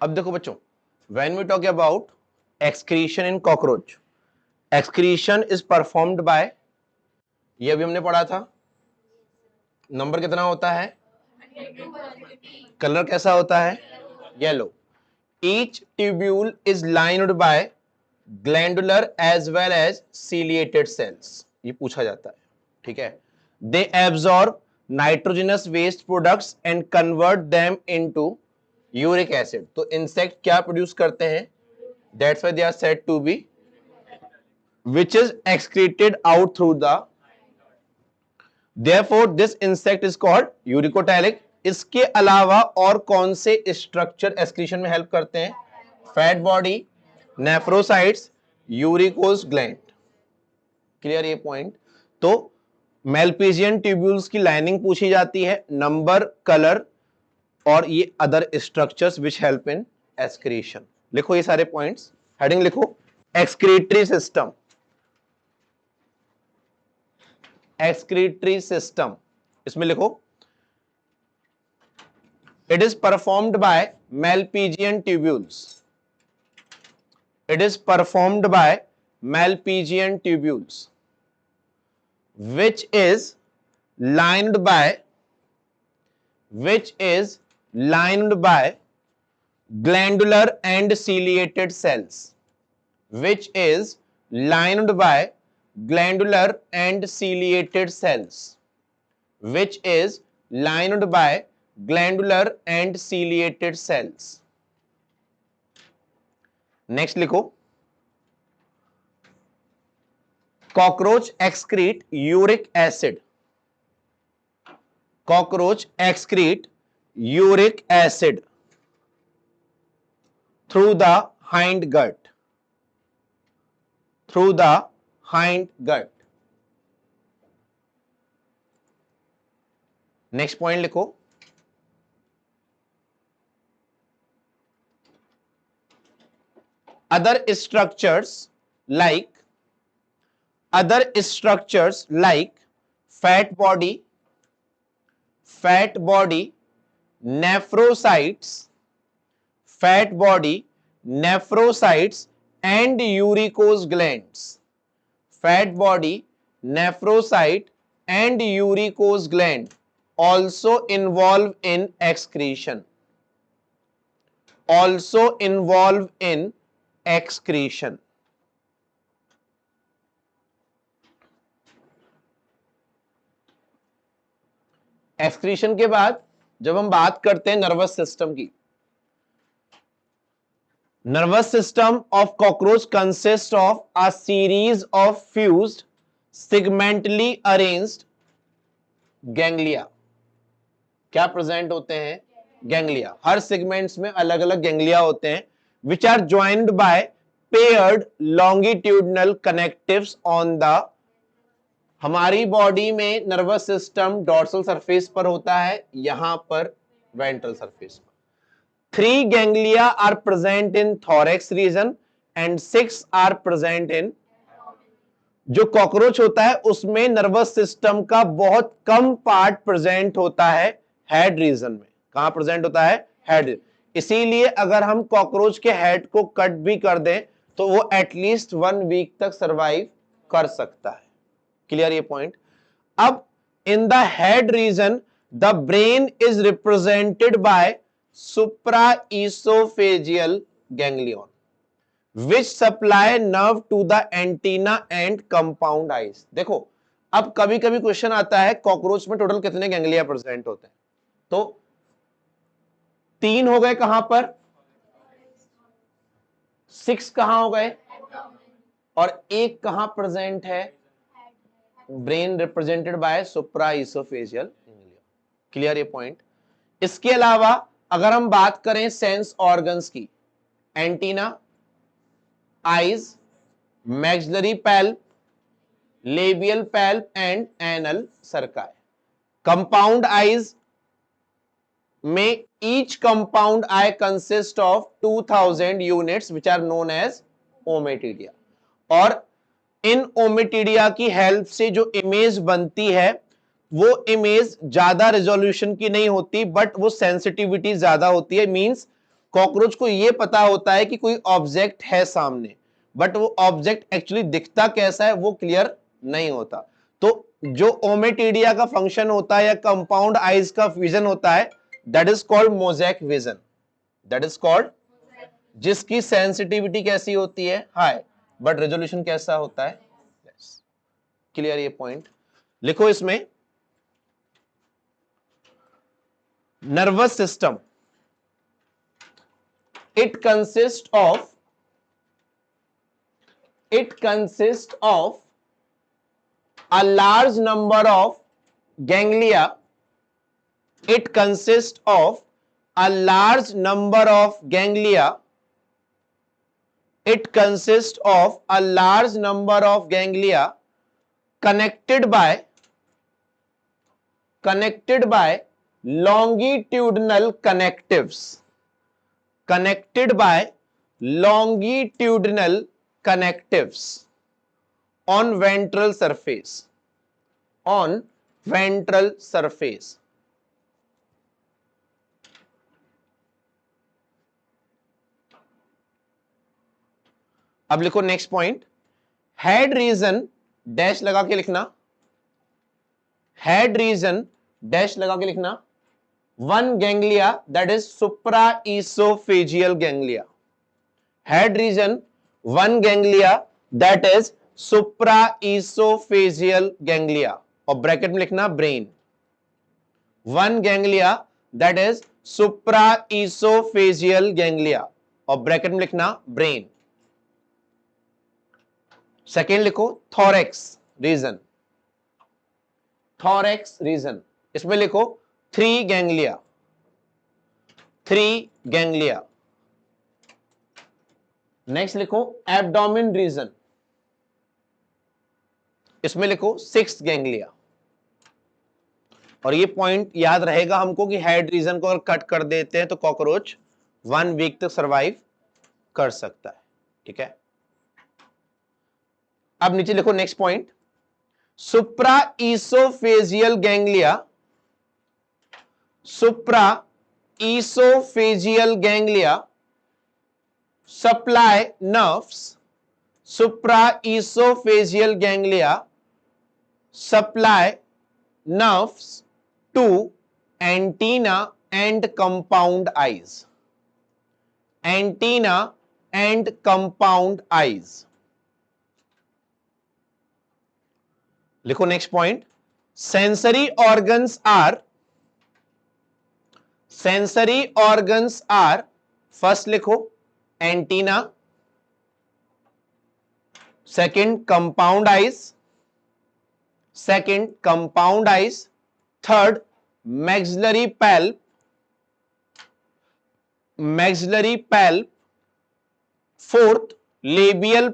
अब देखो बच्चों, when we talk about excretion in cockroach, excretion is performed by, ये अभी हमने पढ़ा था, नंबर कितना होता है, कलर कैसा होता है, yellow. Each tubule is lined by glandular as well as ciliated cells, ये पूछा जाता है, ठीक है। They absorb nitrogenous waste products and convert them into uric acid. तो इंसेक्ट क्या प्रोड्यूस करते हैं, that's why they are said to be, which is excreted out through the, therefore this insect is called uricotelic. इसके अलावा और कौन से structure excretion में हेल्प करते हैं, fat body, nephrocytes, uricose gland. Clear ये पॉइंट। तो मेलपीजियन ट्यूब्यूल्स की लाइनिंग पूछी जाती है, नंबर, कलर और ये other structures which help in excretion. लिखो ये सारे पॉइंट्स, हेडिंग लिखो, एक्सक्रीटरी सिस्टम, एक्सक्रीटरी सिस्टम, इसमें लिखो, it is performed by Malpighian tubules, it is performed by Malpighian tubules which is lined by glandular and ciliated cells, which is lined by glandular and ciliated cells, which is lined by glandular and ciliated cells। Next लिखो, cockroach excrete uric acid, cockroach excrete uric acid through the hind gut, through the hind gut। Next point लिखो, other structures like fat body, nephrocytes, and uricose glands, fat body, nephrocyte and uricose gland also involve in excretion, also involve in excretion। Excretion के बाद जब हम बात करते हैं nervous system की, nervous system of cockroach consist of a series of fused segmentally arranged ganglia. क्या present होते हैं, गैंग्लिया। हर सेगमेंट्स में अलग अलग गैंग्लिया होते हैं, which are joined by paired longitudinal connectives on the, हमारी बॉडी में नर्वस सिस्टम डॉर्सल सरफेस पर होता है, यहां पर वेंट्रल सरफेस पर। 3 ganglia are present in thorax region and 6 are present in, जो कॉकरोच होता है उसमें नर्वस सिस्टम का बहुत कम पार्ट प्रेजेंट होता है हेड रीजन में। कहां प्रेजेंट होता है, हेड। इसीलिए अगर हम कॉकरोच के हेड को कट भी कर दें तो वो एटलीस्ट 1 वीक तक सरवाइव कर सकता है। क्लियर ये पॉइंट। अब in the head region the brain is represented by supraoesophageal ganglion which supply nerve to the antenna and compound eyes. देखो अब कभी कभी क्वेश्चन आता है कॉकरोच में टोटल कितने गैंग्लिया प्रेजेंट होते हैं, तो 3 हो गए, कहां पर 6 कहां हो गए, और 1 कहां प्रेजेंट है, brain represented by supraoesophageal ganglia. Clear ये पॉइंट। इसके अलावा अगर हम बात करें सेंस ऑर्गन्स की, antenna, eyes, maxillary palp, labial palp and anal cerci. Compound eyes में each compound eye consist of 2000 units which are known as ommatidia, और इन ओमेटिडिया की हेल्प से जो इमेज बनती है वो इमेज ज्यादा रेजोल्यूशन की नहीं होती, बट वो सेंसिटिविटी ज्यादा होती है। मींस कॉकरोच को यह पता होता है कि कोई ऑब्जेक्ट है सामने, बट वो ऑब्जेक्ट एक्चुअली दिखता कैसा है वो क्लियर नहीं होता। तो जो ओमेटिडिया का फंक्शन होता है या कंपाउंड आइज का विजन होता है, that is called mosaic vision, that is called, जिसकी सेंसिटिविटी कैसी होती है, हाई, बट रेजोल्यूशन कैसा होता है, क्लियर। ये पॉइंट लिखो इसमें। Nervous system, it consists of a large number of ganglia. It consists of a large number of ganglia. It consists of a large number of ganglia connected by longitudinal connectives. Connected by longitudinal connectives on ventral surface. On ventral surface. अब लिखो next point, head region dash लगा के लिखना, head region dash लगा के लिखना, one ganglia, that is supraesophageal ganglia. Head region, one ganglia, that is supraesophageal ganglia, और bracket में लिखना brain. One ganglia, that is supraesophageal ganglia, और ब्रैकेट में लिखना brain. सेकेंड लिखो thorax region. Thorax region, इसमें लिखो थ्री गैंग्लिया। नेक्स्ट लिखो एब्डोमेन रीजन, इसमें लिखो 6 गैंग्लिया। और ये पॉइंट याद रहेगा हमको कि हेड रीजन को अगर कट कर देते हैं तो कॉकरोच 1 वीक तक सरवाइव कर सकता है, ठीक है। अब नीचे लिखो next point, supraoesophageal ganglia, supraesophageal ganglia supply nerves. Supraesophageal ganglia supply nerves to antenna and compound eyes. Antenna and compound eyes. लिखो next point, sensory organs are, first लिखो antenna, second compound eyes, third maxillary palp, fourth labial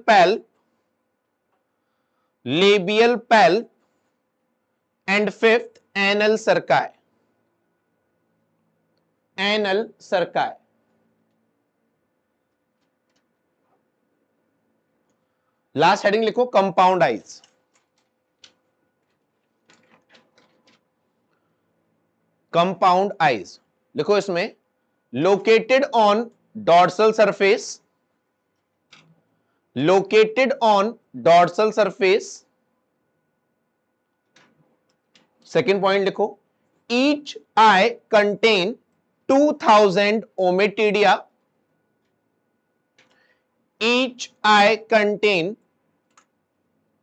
palp, and fifth anal cerci. Last heading लिखो compound eyes. Compound eyes लिखो इसमें, located on dorsal surface. Second point लिखो, each eye contain 2000 ommatidia. Each eye contain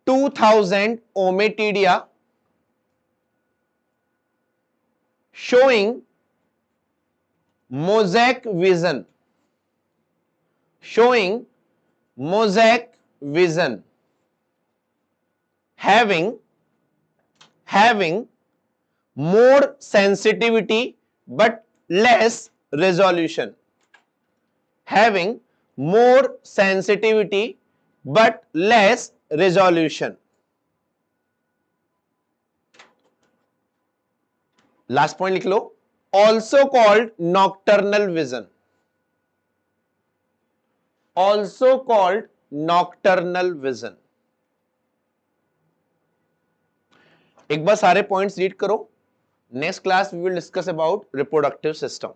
2000 ommatidia showing mosaic vision. Having more sensitivity but less resolution. Having more sensitivity but less resolution. Last point लिख लो, also called nocturnal vision. एक बार सारे points read करो। Next class we will discuss about reproductive system.